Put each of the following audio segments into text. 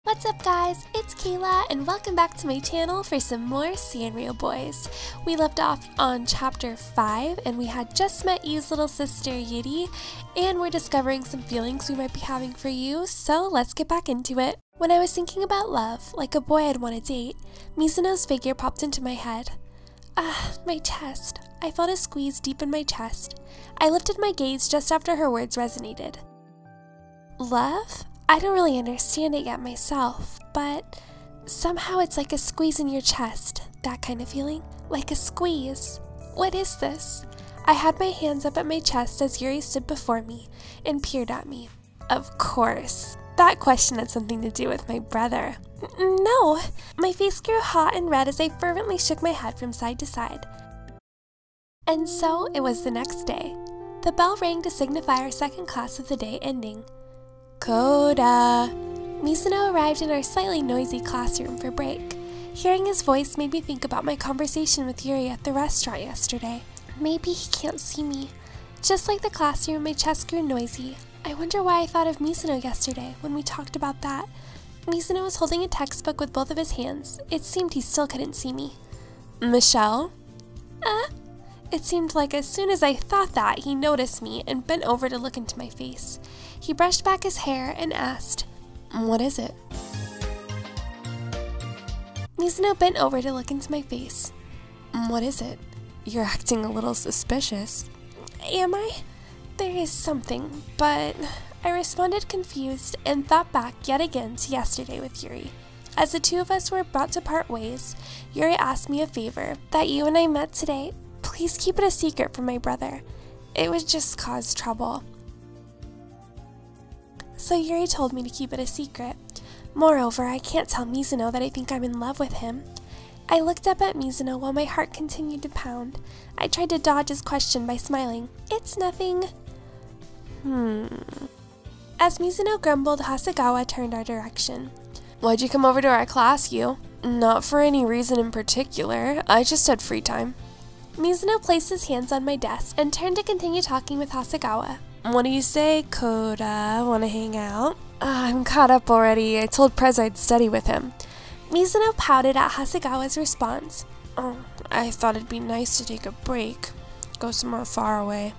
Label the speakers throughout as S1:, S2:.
S1: What's up guys, it's Kayla and welcome back to my channel for some more Sanrio boys. We left off on chapter 5 and we had just met Yu's little sister Yuri and we're discovering some feelings we might be having for Yu, so let's get back into it. When I was thinking about love, like a boy I'd want to date, Mizuno's figure popped into my head. My chest. I felt a squeeze deep in my chest. I lifted my gaze just after her words resonated. Love? I don't really understand it yet myself, but somehow it's like a squeeze in your chest, that kind of feeling. Like a squeeze. What is this? I had my hands up at my chest as Yuri stood before me and peered at me. Of course, that question had something to do with my brother. No! My face grew hot and red as I fervently shook my head from side to side. And so it was the next day. The bell rang to signify our second class of the day ending. Coda! Mizuno arrived in our slightly noisy classroom for break. Hearing his voice made me think about my conversation with Yuri at the restaurant yesterday. Maybe he can't see me. Just like the classroom, my chest grew noisy. I wonder why I thought of Mizuno yesterday when we talked about that. Mizuno was holding a textbook with both of his hands. It seemed he still couldn't see me. Michelle? It seemed like as soon as I thought that, he noticed me and bent over to look into my face. He brushed back his hair and asked, "What is it?" Mizuno bent over to look into my face. "What is it? You're acting a little suspicious." Am I? There is something, but I responded confused and thought back yet again to yesterday with Yuri. As the two of us were about to part ways, Yuri asked me a favor, that you and I met today. Please keep it a secret from my brother. It would just cause trouble. So Yuri told me to keep it a secret. Moreover, I can't tell Mizuno that I think I'm in love with him. I looked up at Mizuno while my heart continued to pound. I tried to dodge his question by smiling. It's nothing. As Mizuno grumbled, Hasegawa turned our direction. Why'd you come over to our class, Yu? Not for any reason in particular. I just had free time. Mizuno placed his hands on my desk and turned to continue talking with Hasegawa. What do you say, Koda? Wanna hang out? I'm caught up already. I told Prez I'd study with him. Mizuno pouted at Hasegawa's response. Oh, I thought it'd be nice to take a break. Go somewhere far away.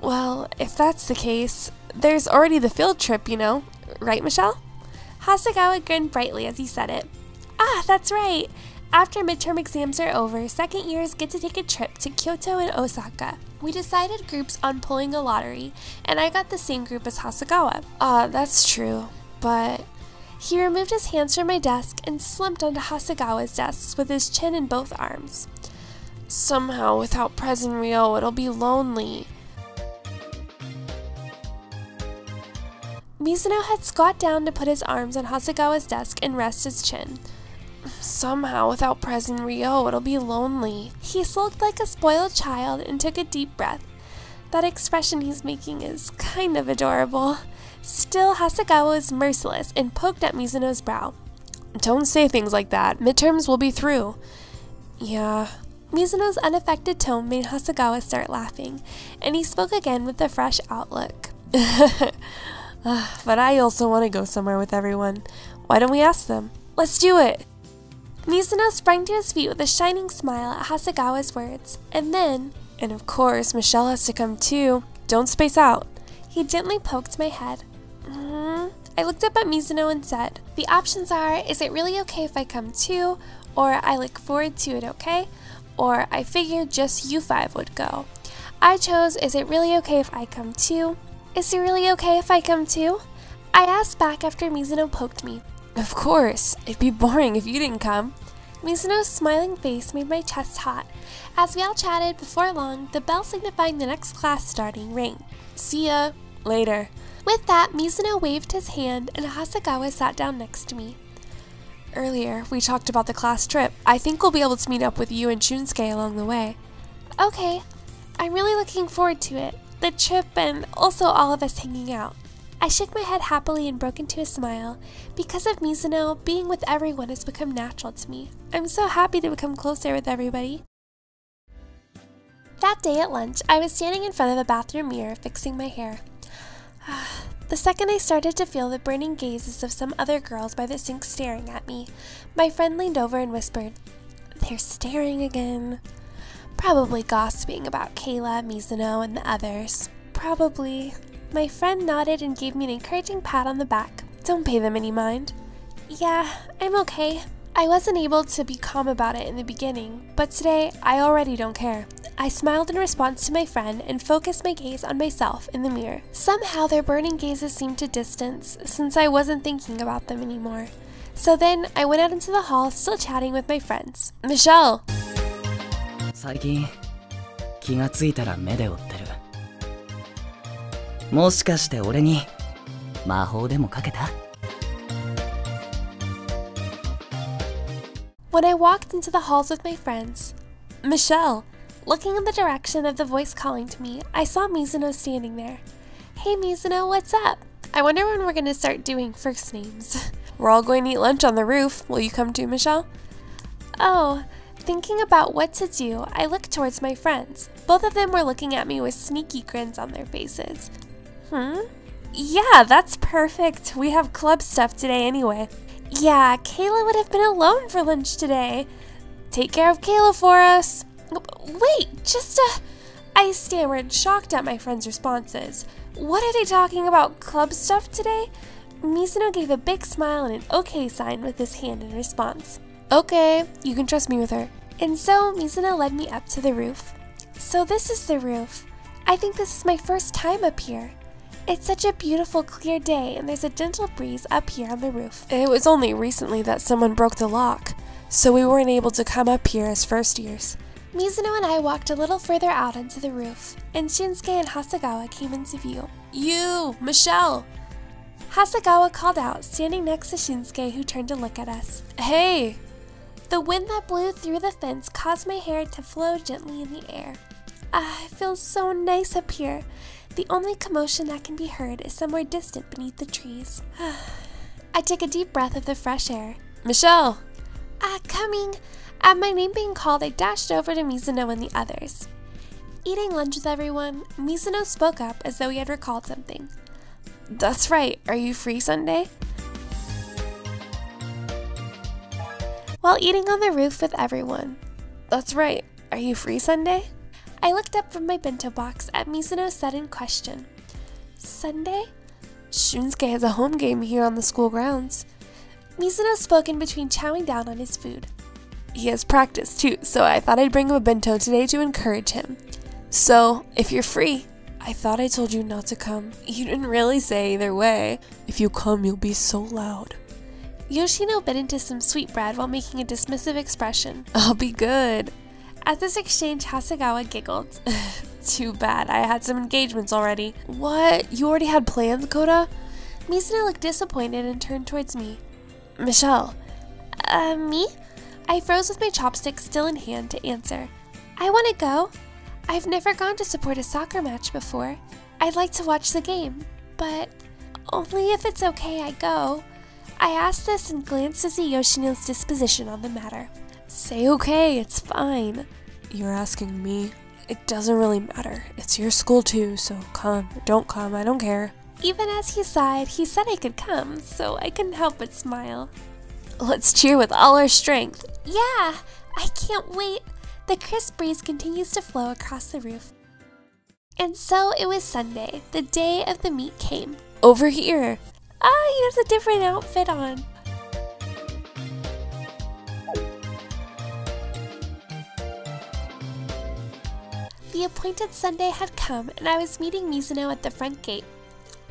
S1: Well, if that's the case, there's already the field trip, you know. Right, Michelle? Hasegawa grinned brightly as he said it. That's right. After midterm exams are over, second years get to take a trip to Kyoto and Osaka. We decided groups on pulling a lottery, and I got the same group as Hasegawa. That's true, but... He removed his hands from my desk and slumped onto Hasegawa's desk with his chin in both arms. Somehow, without Prez and Rio, it'll be lonely. Mizuno had squat down to put his arms on Hasegawa's desk and rest his chin. Somehow, without Prez and Rio, it'll be lonely. He sulked like a spoiled child and took a deep breath. That expression he's making is kind of adorable. Still, Hasegawa was merciless and poked at Mizuno's brow. Don't say things like that. Midterms will be through. Yeah. Mizuno's unaffected tone made Hasegawa start laughing, and he spoke again with a fresh outlook. But I also want to go somewhere with everyone. Why don't we ask them? Let's do it! Mizuno sprang to his feet with a shining smile at Hasegawa's words, and then, and of course, Michelle has to come too. Don't space out. He gently poked my head. I looked up at Mizuno and said, the options are, is it really okay if I come too? Or I look forward to it, okay? Or I figured just you five would go. I chose, is it really okay if I come too? Is it really okay if I come too? I asked back after Mizuno poked me. Of course, it'd be boring if you didn't come. Mizuno's smiling face made my chest hot. As we all chatted, before long, the bell signifying the next class starting rang. See ya. Later. With that, Mizuno waved his hand and Hasegawa sat down next to me. Earlier, we talked about the class trip. I think we'll be able to meet up with you and Shunsuke along the way. Okay. I'm really looking forward to it. The trip and also all of us hanging out. I shook my head happily and broke into a smile. Because of Mizuno, being with everyone has become natural to me. I'm so happy to become closer with everybody. That day at lunch, I was standing in front of a bathroom mirror fixing my hair. The second I started to feel the burning gazes of some other girls by the sink staring at me, my friend leaned over and whispered, "They're staring again." Probably gossiping about Kayla, Mizuno, and the others. Probably. My friend nodded and gave me an encouraging pat on the back. "Don't pay them any mind." "Yeah, I'm okay." I wasn't able to be calm about it in the beginning, but today I already don't care. I smiled in response to my friend and focused my gaze on myself in the mirror. Somehow their burning gazes seemed to distance since I wasn't thinking about them anymore. So then I went out into the hall, still chatting with my friends. "Michelle!"
S2: 最近気がついたら目で追ってる。もしかして俺に魔法でもかけた？
S1: When I walked into the halls with my friends, "Michelle!" Looking in the direction of the voice calling to me, I saw Mizuno standing there. "Hey Mizuno, what's up? I wonder when we're going to start doing first names." "We're all going to eat lunch on the roof. Will you come too, Michelle?" Oh, thinking about what to do, I looked towards my friends. Both of them were looking at me with sneaky grins on their faces. Yeah, that's perfect. We have club stuff today anyway. Yeah, Kayla would have been alone for lunch today. Take care of Kayla for us. Wait, I stammered, shocked at my friends' responses. What are they talking about, club stuff today? Mizuno gave a big smile and an okay sign with his hand in response. "Okay, you can trust me with her." And so Mizuno led me up to the roof. So this is the roof. I think this is my first time up here. It's such a beautiful, clear day, and there's a gentle breeze up here on the roof. It was only recently that someone broke the lock, so we weren't able to come up here as first years. Mizuno and I walked a little further out onto the roof, and Shinsuke and Hasegawa came into view. "You, Michelle!" Hasegawa called out, standing next to Shinsuke, who turned to look at us. "Hey!" The wind that blew through the fence caused my hair to flow gently in the air. It feels so nice up here. The only commotion that can be heard is somewhere distant beneath the trees. I took a deep breath of the fresh air. "Michelle!" Coming. At my name being called, I dashed over to Mizuno and the others. Eating lunch with everyone, Mizuno spoke up as though he had recalled something. "That's right. Are you free Sunday?" While eating on the roof with everyone. "That's right. Are you free Sunday?" I looked up from my bento box at Mizuno's sudden question. "Sunday?" "Shunsuke has a home game here on the school grounds." Mizuno spoke in between chowing down on his food. "He has practice too, so I thought I'd bring him a bento today to encourage him. So, if you're free." "I thought I told you not to come." "You didn't really say either way. If you come, you'll be so loud." Yoshino bit into some sweetbread while making a dismissive expression. "I'll be good." At this exchange, Hasegawa giggled. "Too bad, I had some engagements already." "What? You already had plans, Koda?" Mizuno looked disappointed and turned towards me. "Michelle." Me?" I froze with my chopsticks still in hand to answer. "I want to go. I've never gone to support a soccer match before. I'd like to watch the game, but only if it's okay I go." I asked this and glanced to see Yoshino's disposition on the matter. "Say okay, it's fine." "You're asking me? It doesn't really matter. It's your school too, so come or don't come, I don't care." Even as he sighed, he said I could come, so I couldn't help but smile. "Let's cheer with all our strength." "Yeah, I can't wait." The crisp breeze continues to flow across the roof. And so it was Sunday. The day of the meet came. "Over here." He has a different outfit on. The appointed Sunday had come, and I was meeting Mizuno at the front gate.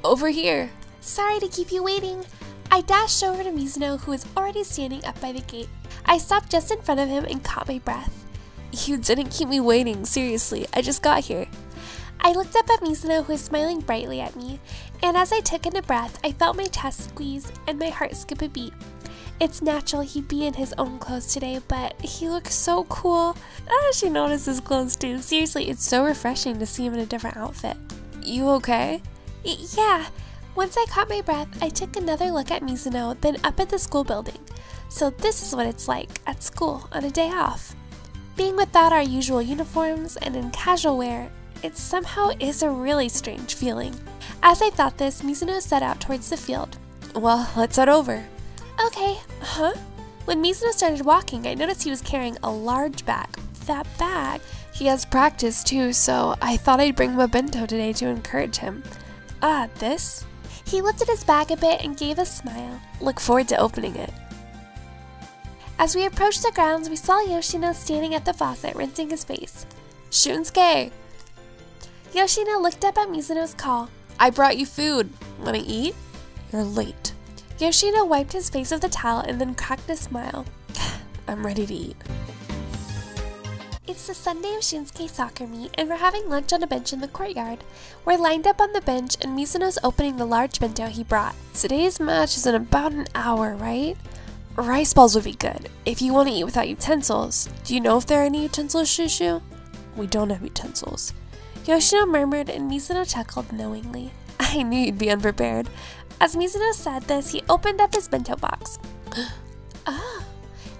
S1: "Over here." "Sorry to keep you waiting." I dashed over to Mizuno, who was already standing up by the gate. I stopped just in front of him and caught my breath. "You didn't keep me waiting, seriously, I just got here." I looked up at Mizuno, who was smiling brightly at me, and as I took in a breath, I felt my chest squeeze and my heart skip a beat. It's natural he'd be in his own clothes today, but he looks so cool. She noticed his clothes too. Seriously, it's so refreshing to see him in a different outfit. "You okay?" Yeah. Once I caught my breath, I took another look at Mizuno, then up at the school building. So this is what it's like at school on a day off. Being without our usual uniforms and in casual wear, it somehow is a really strange feeling. As I thought this, Mizuno set out towards the field. Well, let's head over. Okay, huh? When Mizuno started walking, I noticed he was carrying a large bag. That bag? He has practice too, so I thought I'd bring him a bento today to encourage him. Ah, this? He lifted his bag a bit and gave a smile. Look forward to opening it. As we approached the grounds, we saw Yoshino standing at the faucet, rinsing his face. Shunsuke! Yoshino looked up at Mizuno's call. I brought you food. Wanna eat? You're late. Yoshino wiped his face with the towel and then cracked a smile. I'm ready to eat. It's the Sunday of Shunsuke's soccer meet, and we're having lunch on a bench in the courtyard. We're lined up on the bench, and Mizuno's opening the large bento he brought. Today's match is in about an hour, right? Rice balls would be good, if you want to eat without utensils. Do you know if there are any utensils, Shushu? We don't have utensils. Yoshino murmured, and Mizuno chuckled knowingly. I knew you'd be unprepared. As Mizuno said this, he opened up his bento box. Ah!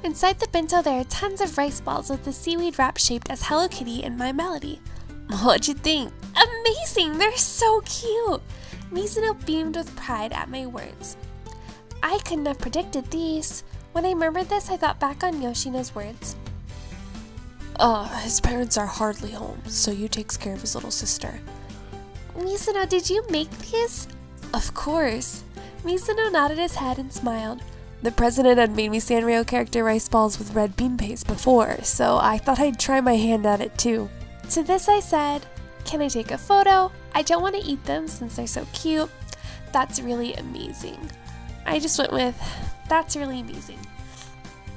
S1: Inside the bento there are tons of rice balls with the seaweed wrap shaped as Hello Kitty and My Melody. What'd you think? Amazing! They're so cute! Mizuno beamed with pride at my words. I couldn't have predicted these. When I murmured this, I thought back on Yoshino's words. His parents are hardly home, so Yu takes care of his little sister. Mizuno, did you make these? Of course. Mizuno nodded his head and smiled. The president had made me Sanrio character rice balls with red bean paste before, so I thought I'd try my hand at it too. To this I said, can I take a photo? I don't want to eat them since they're so cute. That's really amazing. I just went with, that's really amazing.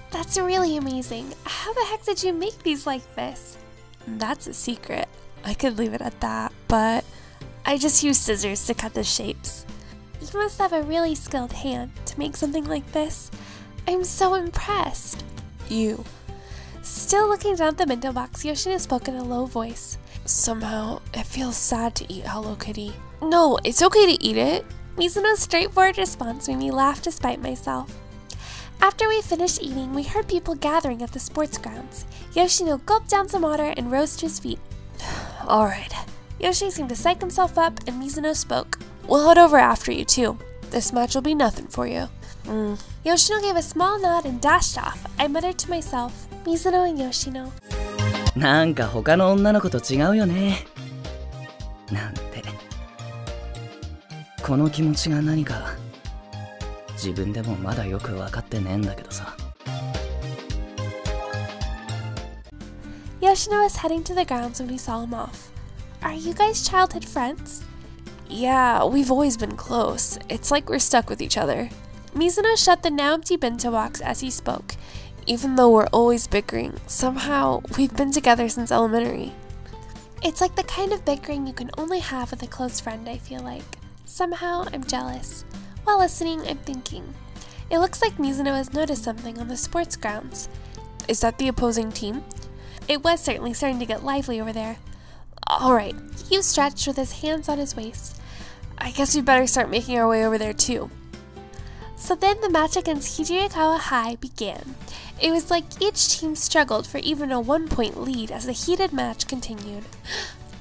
S1: That's really amazing. How the heck did you make these like this? That's a secret. I could leave it at that, but I just used scissors to cut the shapes. You must have a really skilled hand to make something like this. I'm so impressed. You. Still looking down at the bento box, Yoshino spoke in a low voice. Somehow, it feels sad to eat Hello Kitty. No, it's okay to eat it. Mizuno's straightforward response made me laugh despite myself. After we finished eating, we heard people gathering at the sports grounds. Yoshino gulped down some water and rose to his feet. Alright. Yoshi seemed to psych himself up, and Mizuno spoke. We'll head over after you too. This match will be nothing for you. Yoshino gave a small nod and dashed off. I muttered to myself, Mizuno and Yoshino.
S2: なんか他の女の子と違うよね。なんて。この気持ちが何か自分でもまだよく分かってねえんだけどさ。
S1: Yoshino was heading to the grounds when we saw him off. Are you guys childhood friends? Yeah, we've always been close. It's like we're stuck with each other. Mizuno shut the now empty bento box as he spoke. Even though we're always bickering, somehow we've been together since elementary. It's like the kind of bickering you can only have with a close friend, I feel like. Somehow I'm jealous. While listening, I'm thinking. It looks like Mizuno has noticed something on the sports grounds. Is that the opposing team? It was certainly starting to get lively over there. Alright, he stretched with his hands on his waist. I guess we better start making our way over there too. So then the match against Hijirikawa High began. It was like each team struggled for even a 1-point lead as the heated match continued.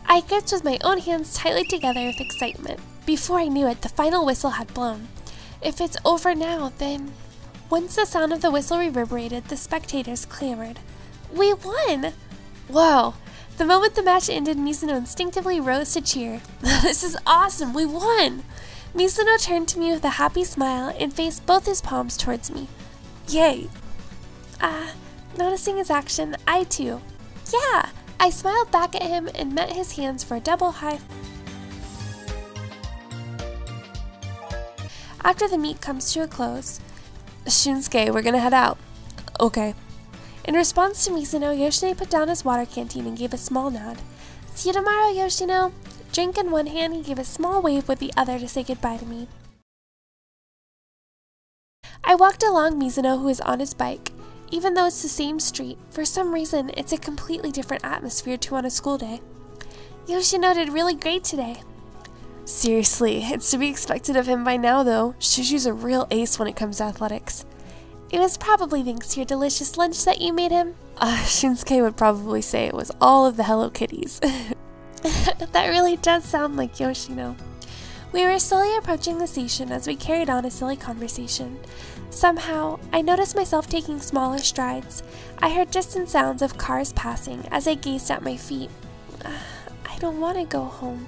S1: I gripped with my own hands tightly together with excitement. Before I knew it, the final whistle had blown. If it's over now, then... Once the sound of the whistle reverberated, the spectators clamored. We won! Whoa! The moment the match ended, Mizuno instinctively rose to cheer. This is awesome! We won! Mizuno turned to me with a happy smile and faced both his palms towards me. Yay! Noticing his action, I too. Yeah! I smiled back at him and met his hands for a double high. After the meet comes to a close, Shunsuke, we're gonna head out. Okay. In response to Mizuno, Yoshino put down his water canteen and gave a small nod. See you tomorrow, Yoshino. Drink in one hand, he gave a small wave with the other to say goodbye to me. I walked along Mizuno, who is on his bike. Even though it's the same street, for some reason, it's a completely different atmosphere to on a school day. Yoshino did really great today. Seriously, it's to be expected of him by now though. Shushu's a real ace when it comes to athletics. It was probably thanks to your delicious lunch that you made him. Shunsuke would probably say it was all of the Hello Kitties. That really does sound like Yoshino. We were slowly approaching the station as we carried on a silly conversation. Somehow, I noticed myself taking smaller strides. I heard distant sounds of cars passing as I gazed at my feet. I don't want to go home.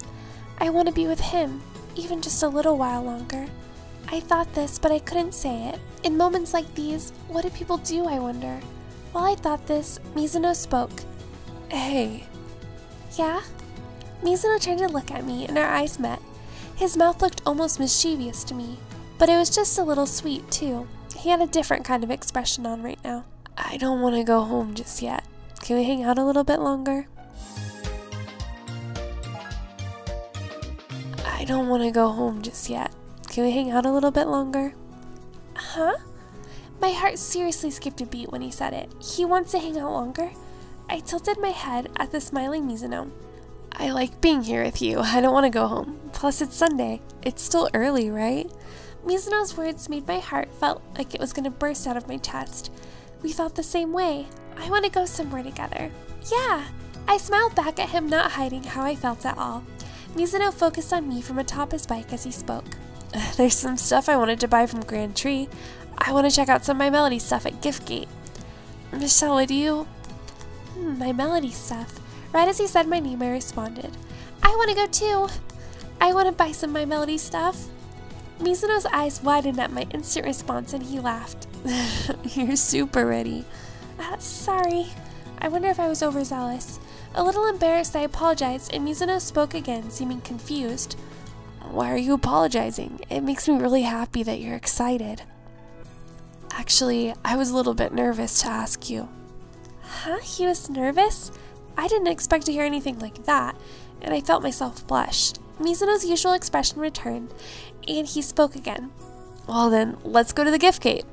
S1: I want to be with him, even just a little while longer. I thought this, but I couldn't say it. In moments like these, what do people do, I wonder? While I thought this, Mizuno spoke.
S3: Hey.
S1: Yeah? Mizuno turned to look at me and our eyes met. His mouth looked almost mischievous to me, but it was just a little sweet too. He had a different kind of expression on right now.
S3: I don't want to go home just yet. Can we hang out a little bit longer? I don't want to go home just yet. Can we hang out a little bit longer?
S1: Huh? My heart seriously skipped a beat when he said it. He wants to hang out longer? I tilted my head at the smiling Mizuno.
S3: I like being here with you. I don't want to go home. Plus, it's Sunday. It's still early, right?
S1: Mizuno's words made my heart felt like it was going to burst out of my chest. We felt the same way. I want to go somewhere together. Yeah! I smiled back at him, not hiding how I felt at all. Mizuno focused on me from atop his bike as he spoke.
S3: There's some stuff I wanted to buy from Grand Tree. I want to check out some of my Melody stuff at Giftgate. Michelle, would you?
S1: My Melody stuff. Right as he said my name, I responded. I want to go too. I want to buy some of my Melody stuff. Mizuno's eyes widened at my instant response and he laughed.
S3: You're super ready.
S1: Sorry. I wonder if I was overzealous. A little embarrassed, I apologized, and Mizuno spoke again, seeming confused.
S3: Why are you apologizing? It makes me really happy that you're excited. Actually, I was a little bit nervous to ask you.
S1: Huh? He was nervous? I didn't expect to hear anything like that, and I felt myself blush. Mizuno's usual expression returned, and he spoke again.
S3: Well then, let's go to the Giftgate.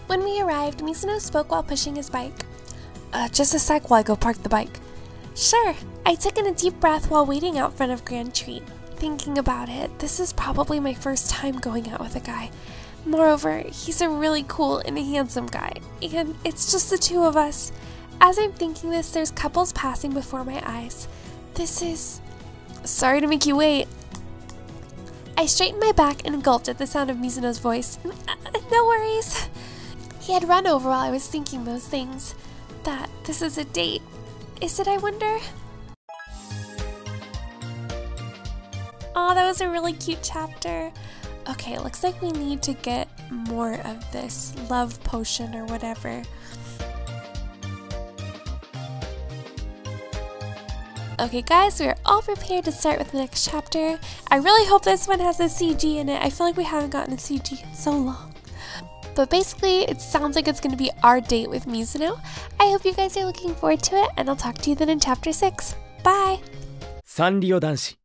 S1: When we arrived, Mizuno spoke while pushing his bike.
S3: Just a sec while I go park the bike.
S1: Sure. I took in a deep breath while waiting out front of Grand Tree. Thinking about it, this is probably my first time going out with a guy. Moreover, he's a really cool and handsome guy, and it's just the two of us. As I'm thinking this, there's couples passing before my eyes. This is...
S3: Sorry to make you wait.
S1: I straightened my back and gulped at the sound of Mizuno's voice. No worries. He had run over while I was thinking those things. That this is a date. Is it, I wonder? Oh, that was a really cute chapter. Okay, it looks like we need to get more of this love potion or whatever. Okay guys, we are all prepared to start with the next chapter. I really hope this one has a CG in it. I feel like we haven't gotten a CG in so long. But basically, it sounds like it's going to be our date with Mizuno. I hope you guys are looking forward to it, and I'll talk to you then in chapter 6. Bye!
S2: Sanrio Danshi